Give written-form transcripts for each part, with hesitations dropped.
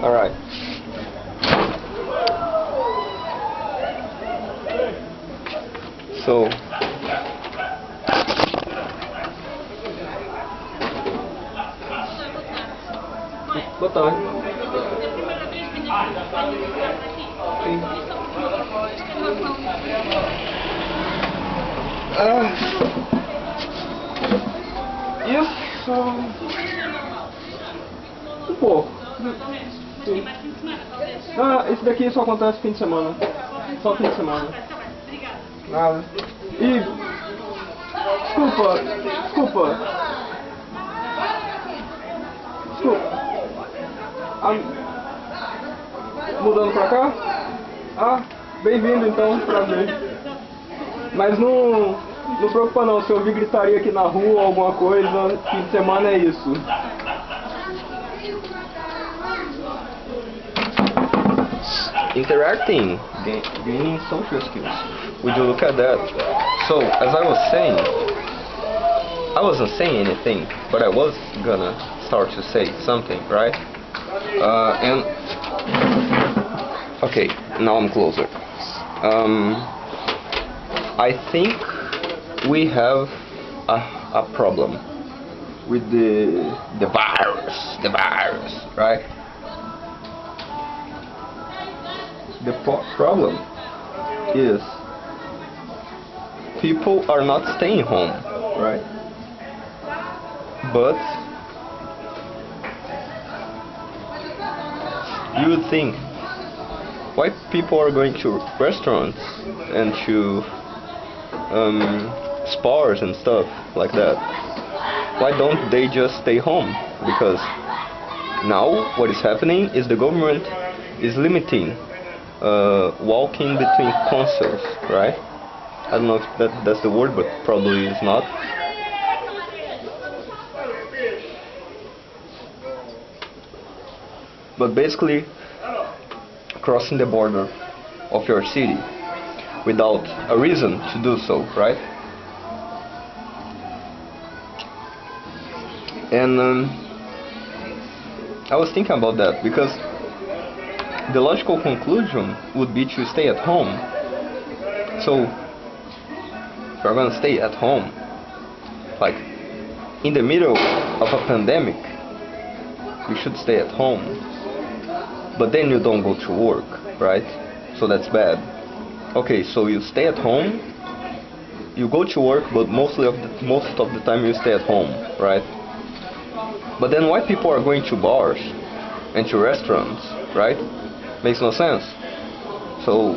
Alright. So boa tarde. Sim. Isso um pouco. Sim. Esse daqui só acontece fim de semana. Só fim de semana. Nada. E desculpa. Mudando pra cá? Bem-vindo então, prazer. Mas não preocupa não, se eu ouvir gritaria aqui na rua ou alguma coisa, fim de semana é isso. Interacting, gaining social skills. Would you look at that? So, as I was saying, I wasn't saying anything, but I was gonna start to say something, right? And okay, now I'm closer. I think we have a problem with the virus, right? The problem is people are not staying home, right? But you would think, why people are going to restaurants and to spas and stuff like that? Why don't they just stay home? Because now what is happening is the government is limiting walking between consuls, right? I don't know if that's the word, but probably it's not. But basically, crossing the border of your city without a reason to do so, right? And I was thinking about that because the logical conclusion would be to stay at home. So, if you're gonna stay at home, like in the middle of a pandemic, you should stay at home. But then you don't go to work, right? So that's bad. Okay, so you stay at home, you go to work, but most of the time you stay at home, right? But then why people are going to bars and to restaurants, right? Makes no sense. So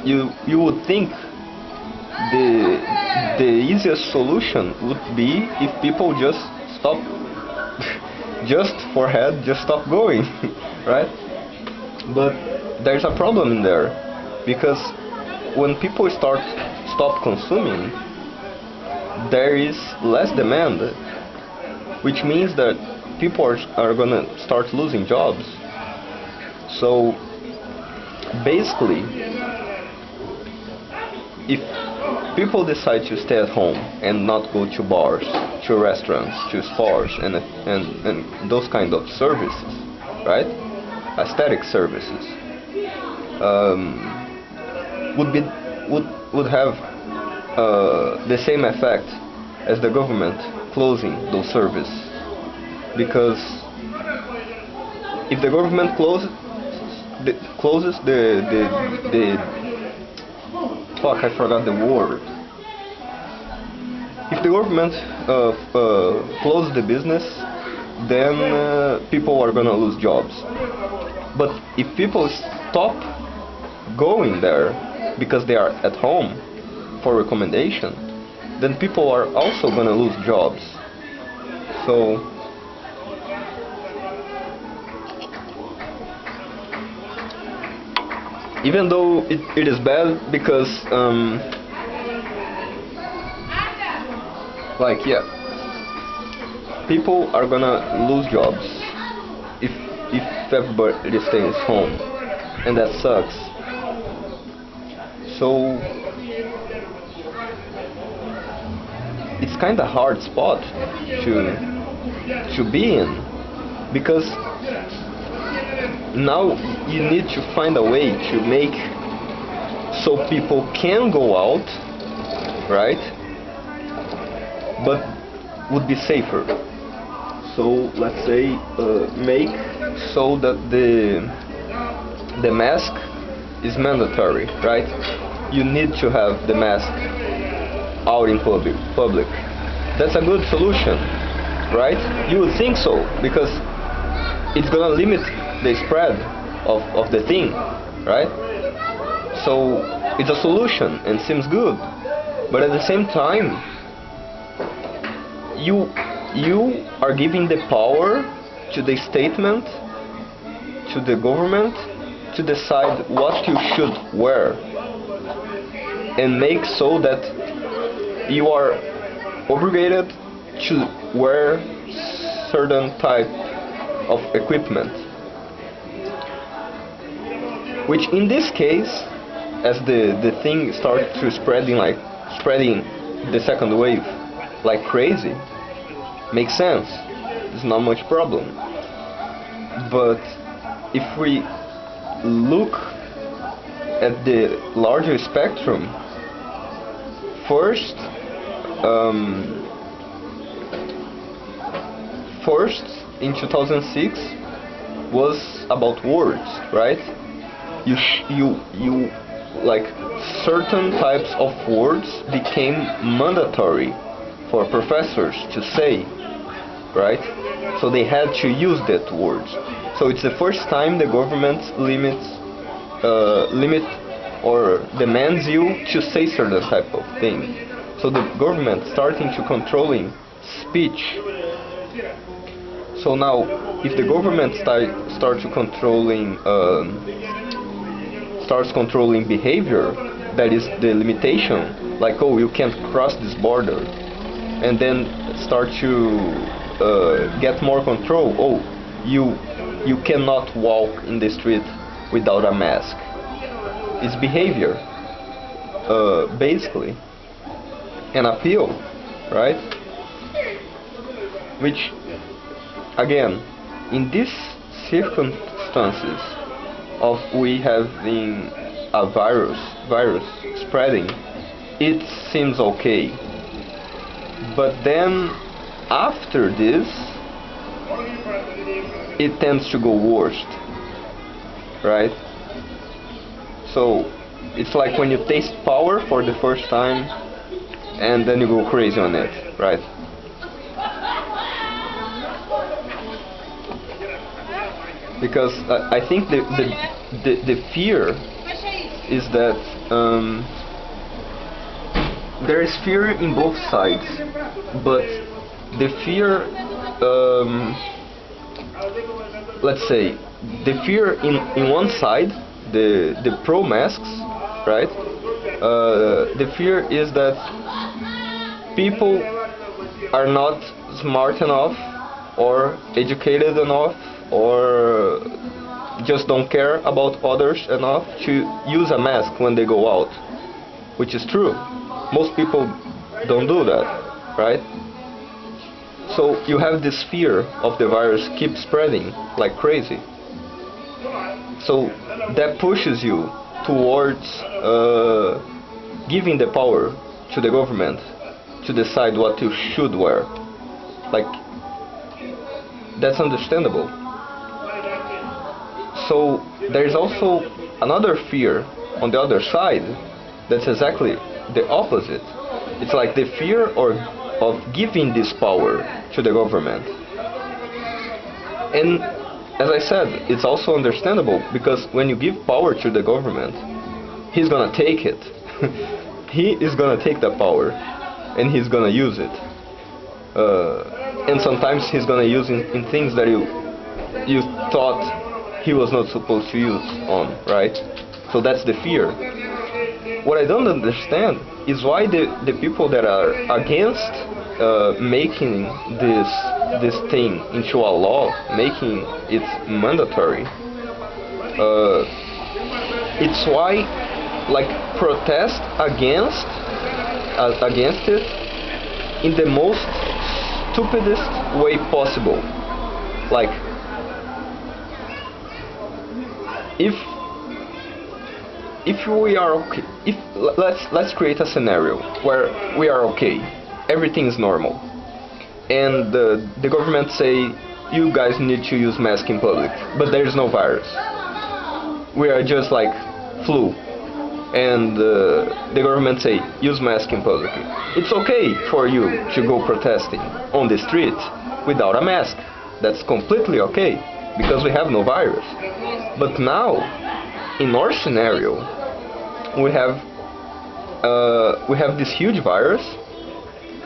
you would think the easiest solution would be if people just stop just stop going, right? But there's a problem in there, because when people stop consuming, there is less demand, which means that people are gonna start losing jobs. So basically, if people decide to stay at home and not go to bars, to restaurants, to spas, and those kind of services, right? Aesthetic services, would have the same effect as the government closing those services. Because if the government closes the fuck, I forgot the word. If the government closes the business, then people are gonna lose jobs. But if people stop going there because they are at home for recommendation, then people are also gonna lose jobs. So even though it is bad, because like, yeah, people are gonna lose jobs if everybody stays home, and that sucks. So it's kind of hard spot to be in, because now you need to find a way to make so people can go out, right, but would be safer. So let's say make so that the mask is mandatory, right? You need to have the mask out in public. That's a good solution, right? You would think so, because it's gonna limit the spread of the thing, right? So it's a solution and seems good, but at the same time, you are giving the power to the statement, to the government, to decide what you should wear, and make so that you are obligated to wear certain type of equipment, which in this case, as the thing starts to spreading the second wave like crazy, makes sense. There's not much problem. But if we look at the larger spectrum, first in 2006 was about words, right? You like certain types of words became mandatory for professors to say, right? So they had to use that words. So it's the first time the government limit or demands you to say certain type of thing. So the government starting to controlling speech. So now, if the government starts controlling behavior, that is the limitation, like, oh, you can't cross this border, and then start to get more control. Oh, you cannot walk in the street without a mask. It's behavior, basically, an appeal, right? Which, again, in these circumstances of we having a virus spreading, it seems okay. But then after this, it tends to go worse, right? So it's like when you taste power for the first time and then you go crazy on it, right? Because I think the fear is that there is fear in both sides, but the fear, let's say, the fear in one side, the pro-masks, right? The fear is that people are not smart enough or educated enough or just don't care about others enough to use a mask when they go out, which is true. Most people don't do that, right? So you have this fear of the virus keep spreading like crazy. So that pushes you towards giving the power to the government to decide what you should wear. Like, that's understandable. So there is also another fear on the other side that's exactly the opposite. It's like the fear of giving this power to the government. And as I said, it's also understandable, because when you give power to the government, he's gonna take it. He is gonna take the power and he's gonna use it. And sometimes he's gonna use in things that you thought he was not supposed to use on, right? So that's the fear. What I don't understand is why the people that are against making this thing into a law, making it mandatory, it's why, like, protest against it in the most stupidest way possible. Like, if we are okay, let's create a scenario where we are okay, everything is normal, and the government say you guys need to use mask in public, but there is no virus. We are just like flu, and the government say use mask in public. It's okay for you to go protesting on the street without a mask. That's completely okay because we have no virus. But now, in our scenario, we have this huge virus,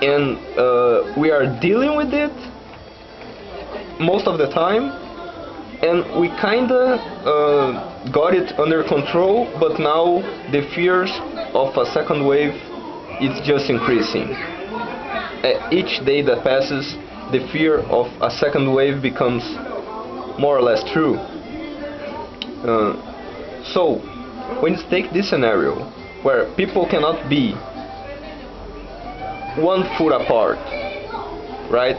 and we are dealing with it most of the time, and we kinda got it under control, but now the fears of a second wave is just increasing. Each day that passes, the fear of a second wave becomes more or less true. So, when you take this scenario where people cannot be 1 foot apart, right?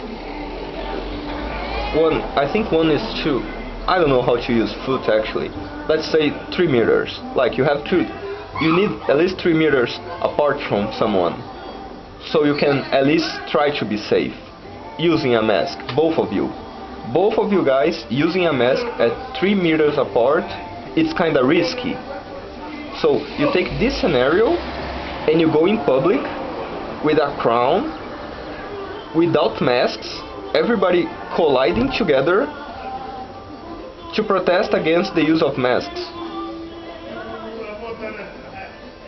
I think 1 is 2. I don't know how to use foot actually. Let's say 3 meters. Like, you need at least 3 meters apart from someone, so you can at least try to be safe using a mask. Both of you guys using a mask at 3 meters apart, it's kinda risky. So you take this scenario and you go in public with a crowd, without masks, everybody colliding together to protest against the use of masks.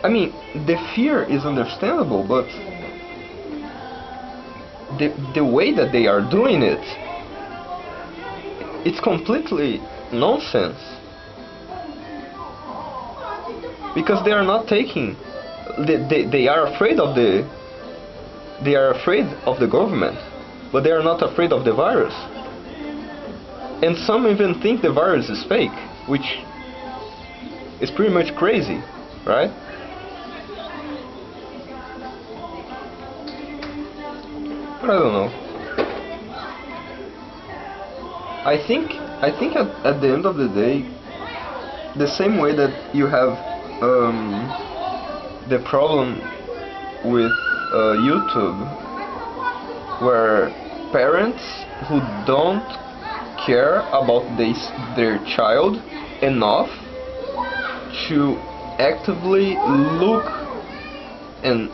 I mean, the fear is understandable, but the way that they are doing it, it's completely nonsense. Because they are not taking, they are afraid of the government, but they are not afraid of the virus. And some even think the virus is fake, which is pretty much crazy, right? But I don't know. I think at the end of the day, the same way that you have the problem with YouTube, where parents who don't care about their child enough to actively look and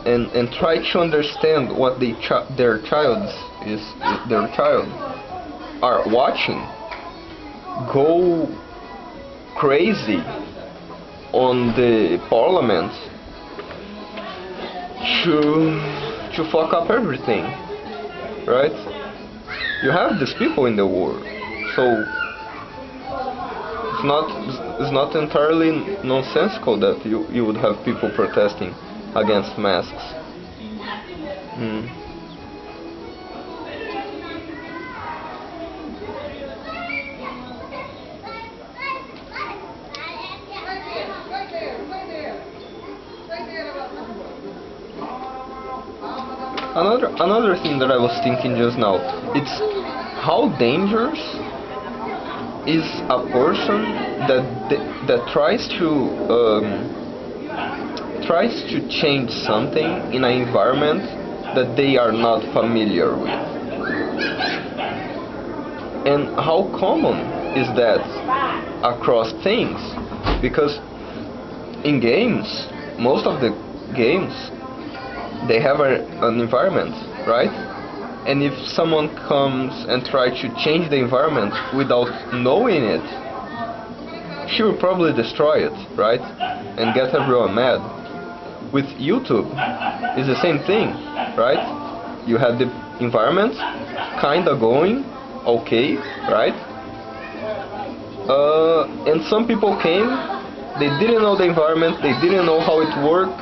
try to understand what their child are watching, go crazy on the parliament to fuck up everything, right? You have these people in the world, so it's not entirely nonsensical that you would have people protesting against masks. Another thing that I was thinking just now, it's how dangerous is a person that tries to change something in an environment that they are not familiar with. And how common is that across things? Because in games, most of the games, they have an environment, right? And if someone comes and tries to change the environment without knowing it, she will probably destroy it, right? And get everyone mad. With YouTube, it's the same thing, right? You had the environment kinda going okay, right? And some people came, they didn't know the environment, they didn't know how it worked,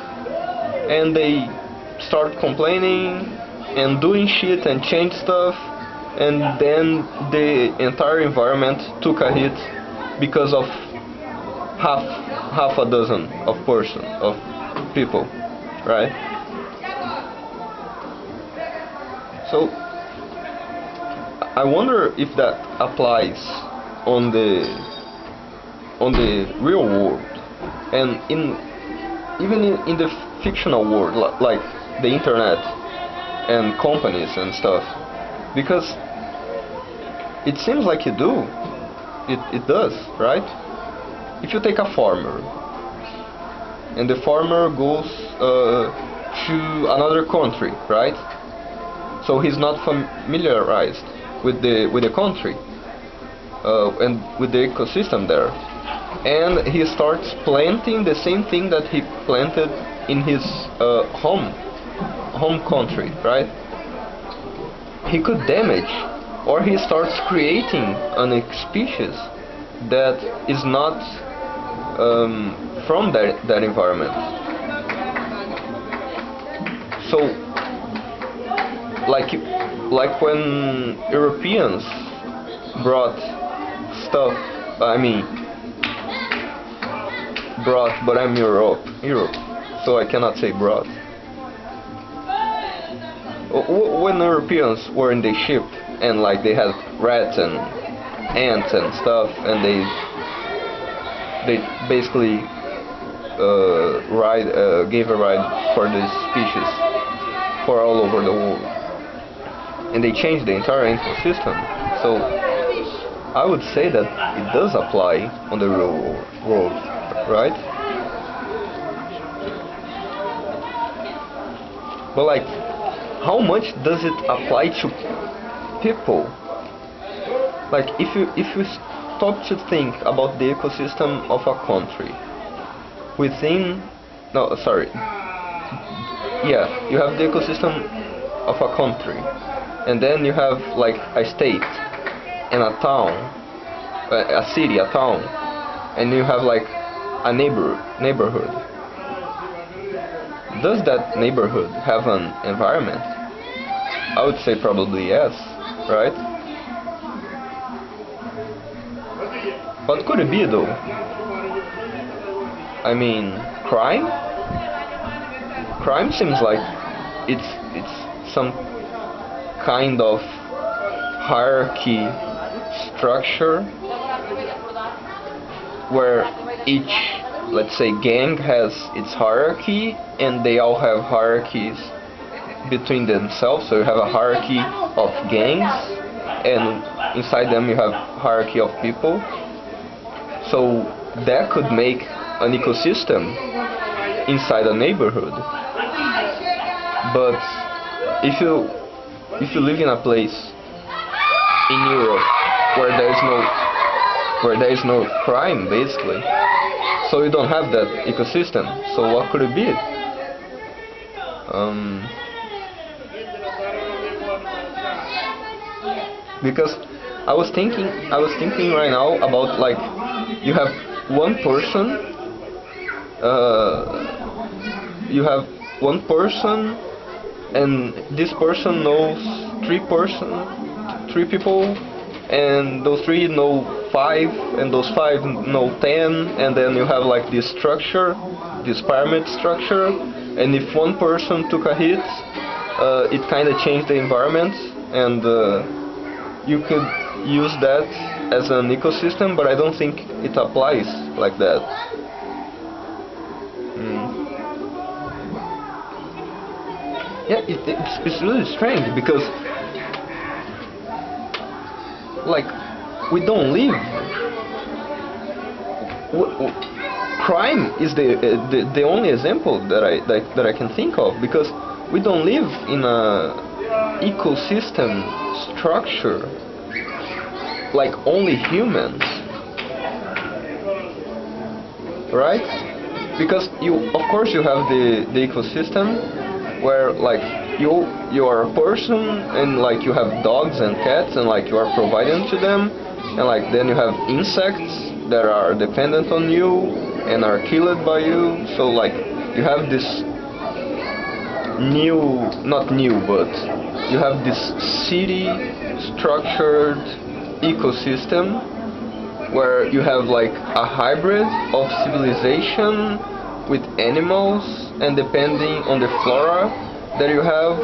and they started complaining and doing shit and changed stuff, and then the entire environment took a hit because of half a dozen of people, right? So I wonder if that applies on the real world, and even in the fictional world, like the internet and companies and stuff, because it seems like it does, right? If you take a farmer, and the farmer goes to another country, right? So he's not familiarized with the country and with the ecosystem there, and he starts planting the same thing that he planted in his home country, right? He could damage, or he starts creating a species that is not from that environment. So, like when Europeans brought stuff, but I'm Europe, so I cannot say brought. When Europeans were in the ship and like they had rats and ants and stuff, and they basically gave a ride for this species for all over the world, and they changed the entire ecosystem. So I would say that it does apply on the real world, right? But like, how much does it apply to people? Like, if you stop to think about the ecosystem of a country, you have the ecosystem of a country, and then you have like a state and a town, a city, a town, and you have like a neighborhood. Does that neighborhood have an environment? I would say probably yes, right? What could it be though? I mean, crime? Crime seems like it's some kind of hierarchy structure where each, let's say, gang has its hierarchy, and they all have hierarchies between themselves. So you have a hierarchy of gangs, and inside them you have hierarchy of people. So that could make an ecosystem inside a neighborhood. But if you live in a place in Europe where there is no crime, basically, so you don't have that ecosystem. So what could it be? Because I was thinking right now about, like, you have one person, and this person knows three people, and those three know 5, and those 5 know 10, and then you have like this structure, this pyramid structure, and if one person took a hit, it kind of changed the environment, and you could use that as an ecosystem, but I don't think it applies like that. Yeah, it's really strange, because like, we don't live. Crime is the only example that I can think of, because we don't live in a ecosystem structure like only humans, right? Because of course you have the ecosystem where, like, you are a person, and like you have dogs and cats, and like you are providing to them, and like then you have insects that are dependent on you and are killed by you. So like you have this but you have this city structured ecosystem where you have like a hybrid of civilization with animals, and depending on the flora that you have,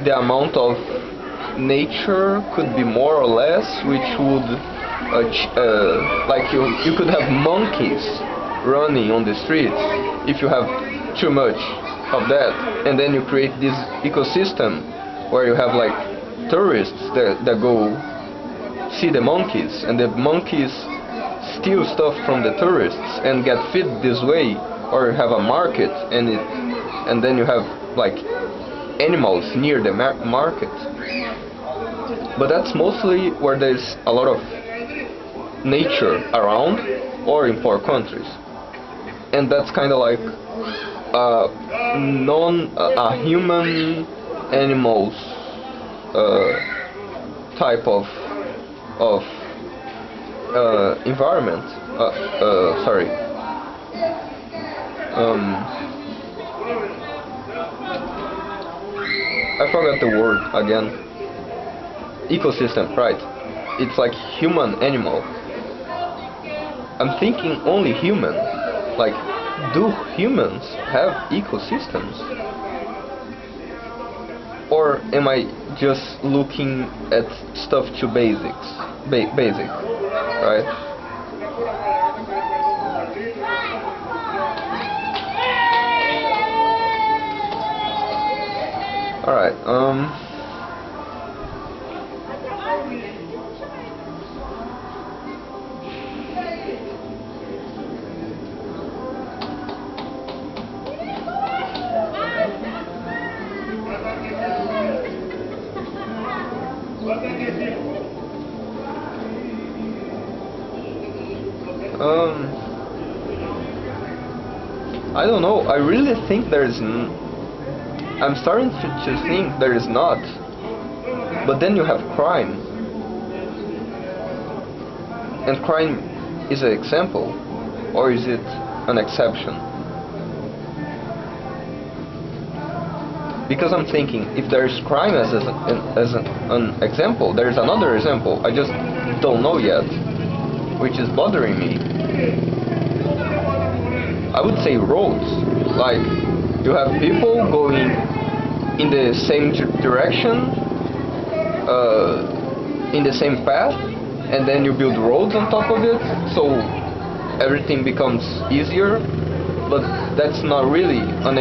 the amount of nature could be more or less, which would like you could have monkeys running on the streets if you have too much of that, and then you create this ecosystem where you have like tourists that go see the monkeys, and the monkeys steal stuff from the tourists and get fed this way, or you have a market and then you have like animals near the market. But that's mostly where there's a lot of nature around, or in poor countries, and that's kind of like a human animals type of environment. Sorry. I forgot the word again. Ecosystem, right? It's like human animal. I'm thinking only human. Like, do humans have ecosystems? Or am I just looking at stuff too basic, right? Alright, I don't know. I really think I'm starting to think there is not. But then you have crime. And crime is an example, or is it an exception? Because I'm thinking, if there is crime as an example, there is another example. I just don't know yet, which is bothering me. I would say roads. Like, you have people going in the same direction, in the same path, and then you build roads on top of it, so everything becomes easier. But that's not really an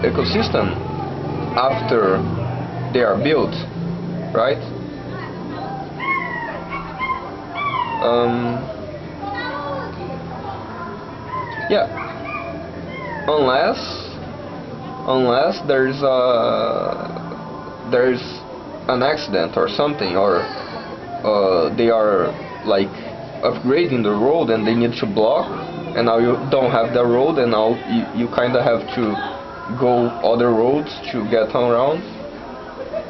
ecosystem after they are built, right? Yeah. Unless there's an accident or something, or they are like upgrading the road and they need to block, and now you don't have the road, and now you kind of have to go other roads to get around.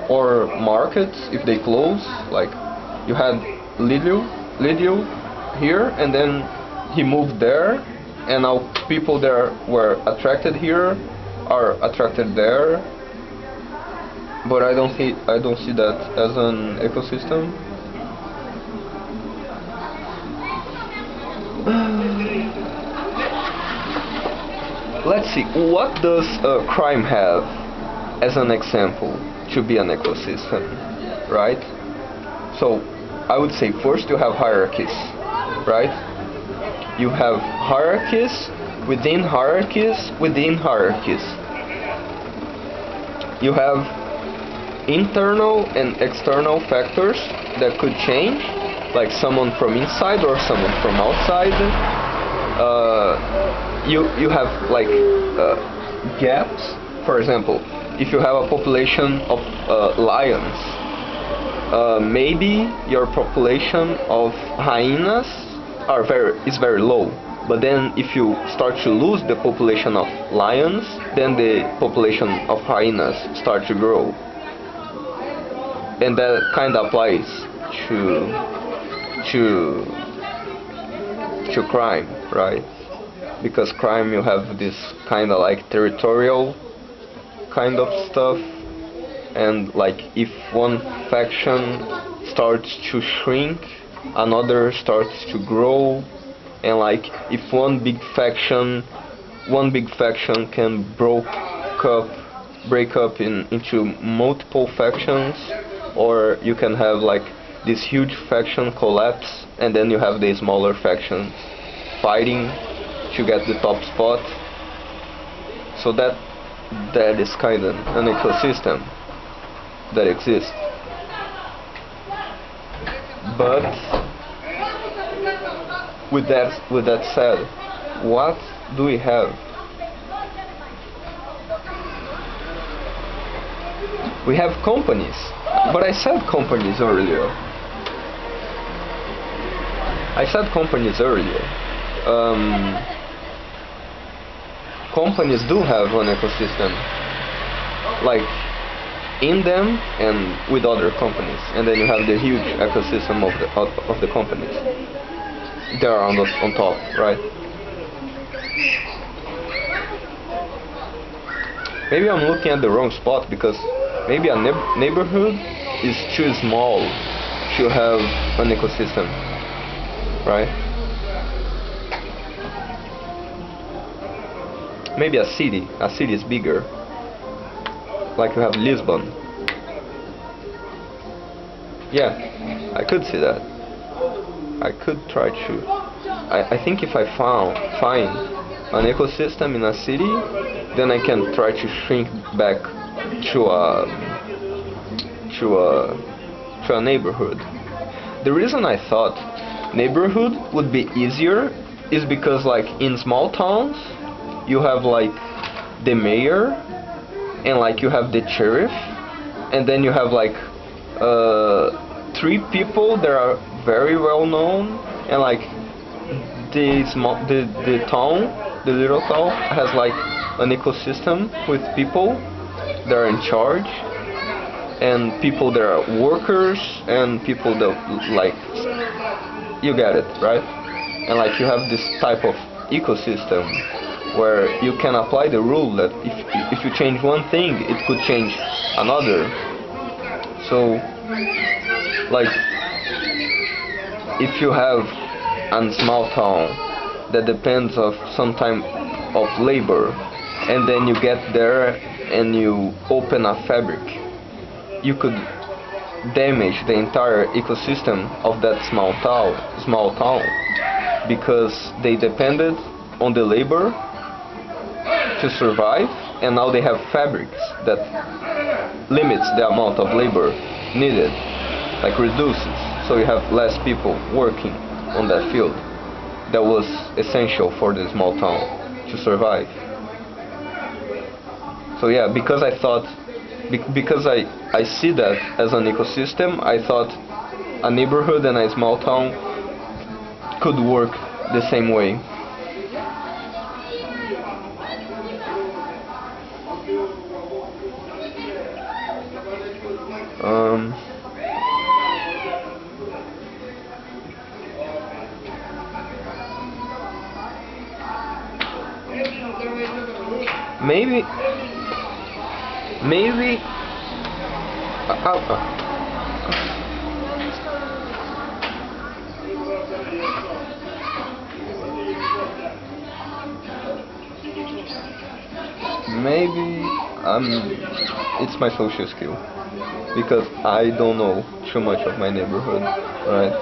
Or markets, if they close, like you had Lidl here, and then he moved there, and now people there were attracted here, are attracted there. But I don't see that as an ecosystem. Let's see, what does crime have as an example to be an ecosystem, right? So I would say first you have hierarchies, right? You have hierarchies within hierarchies within hierarchies. You have internal and external factors that could change, like someone from inside or someone from outside. You have like gaps. For example, if you have a population of lions, maybe your population of hyenas is very low. But then if you start to lose the population of lions, then the population of hyenas start to grow. And that kind of applies to crime, right? Because crime, you have this kind of like territorial kind of stuff, and like if one faction starts to shrink, another starts to grow, and like if one big faction can break up into multiple factions, or you can have like this huge faction collapse, and then you have the smaller factions fighting to get the top spot. So that is kind of an ecosystem that exists. But with that said, what do we have? We have companies, but I said companies earlier. Companies do have an ecosystem, like in them and with other companies, and then you have the huge ecosystem of the companies. They are on top, right? Maybe I'm looking at the wrong spot, because maybe a neighborhood is too small to have an ecosystem, right? Maybe a city is bigger, like you have Lisbon. Yeah, I could see that. I could try to. I think if I find an ecosystem in a city, then I can try to shrink back to a neighborhood. The reason I thought neighborhood would be easier is because, like, in small towns you have like the mayor, and like you have the sheriff, and then you have like 3 people that are very well known, and like the little town has like an ecosystem with people that are in charge, and people that are workers, and people that, like, you get it, right? And like you have this type of ecosystem where you can apply the rule that if you change one thing, it could change another. So, like, if you have a small town that depends of some type of labor, and then you get there and you open a fabric, you could damage the entire ecosystem of that small town, because they depended on the labor to survive, and now they have fabrics that limits the amount of labor needed, like reduces, so you have less people working on that field that was essential for the small town to survive. So yeah, because I thought, because I see that as an ecosystem, I thought a neighborhood and a small town could work the same way. Maybe it's my social skill, because I don't know too much of my neighborhood, right?